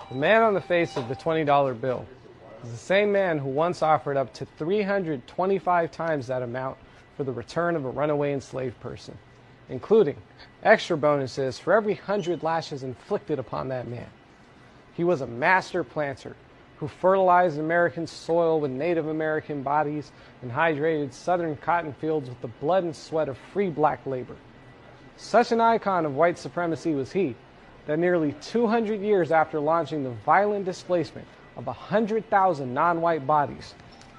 The man on the face of the $20 bill is the same man who once offered up to 325 times that amount for the return of a runaway enslaved person, including extra bonuses for every 100 lashes inflicted upon that man. He was a master planter who fertilized American soil with Native American bodies and hydrated southern cotton fields with the blood and sweat of free black labor. Such an icon of white supremacy was he that nearly 200 years after launching the violent displacement of 100,000 non-white bodies,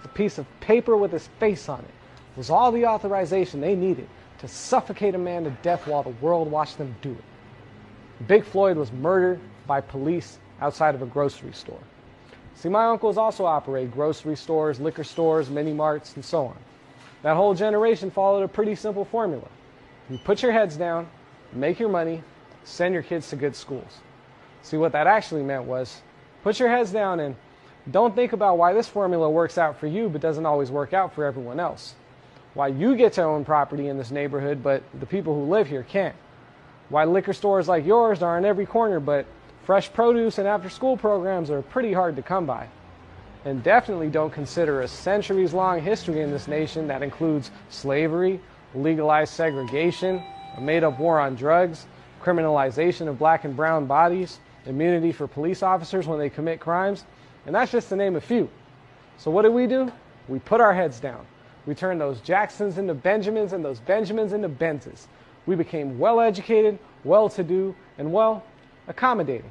a piece of paper with his face on it was all the authorization they needed to suffocate a man to death while the world watched them do it. Big Floyd was murdered by police outside of a grocery store. See, my uncles also operate grocery stores, liquor stores, mini marts, and so on. That whole generation followed a pretty simple formula. You put your heads down, make your money, send your kids to good schools. See, what that actually meant was, put your heads down and don't think about why this formula works out for you but doesn't always work out for everyone else. Why you get to own property in this neighborhood but the people who live here can't. Why liquor stores like yours are in every corner but fresh produce and after-school programs are pretty hard to come by. And definitely don't consider a centuries-long history in this nation that includes slavery, legalized segregation, a made-up war on drugs, criminalization of black and brown bodies, immunity for police officers when they commit crimes, and that's just to name a few. So what do? We put our heads down. We turned those Jacksons into Benjamins and those Benjamins into Benzes. We became well-educated, well-to-do, and, well, accommodating.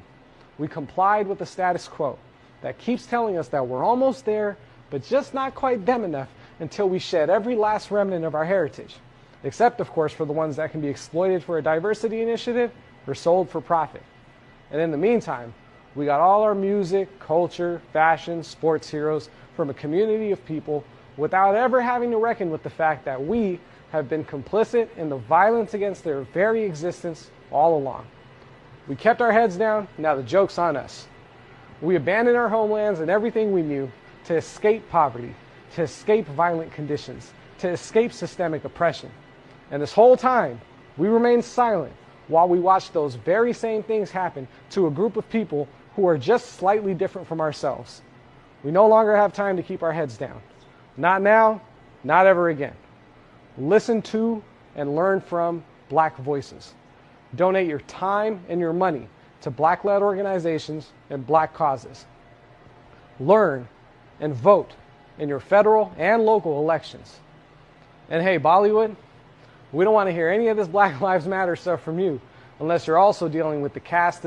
We complied with the status quo that keeps telling us that we're almost there, but just not quite them enough until we shed every last remnant of our heritage, except, of course, for the ones that can be exploited for a diversity initiative or sold for profit. And in the meantime, we got all our music, culture, fashion, sports heroes from a community of people without ever having to reckon with the fact that we have been complicit in the violence against their very existence all along. We kept our heads down, now the joke's on us. We abandoned our homelands and everything we knew to escape poverty, to escape violent conditions, to escape systemic oppression. And this whole time, we remained silent while we watched those very same things happen to a group of people who are just slightly different from ourselves. We no longer have time to keep our heads down. Not now, not ever again. Listen to and learn from black voices. Donate your time and your money to black-led organizations and black causes. Learn and vote in your federal and local elections. And hey, Bollywood, we don't want to hear any of this Black Lives Matter stuff from you unless you're also dealing with the casteism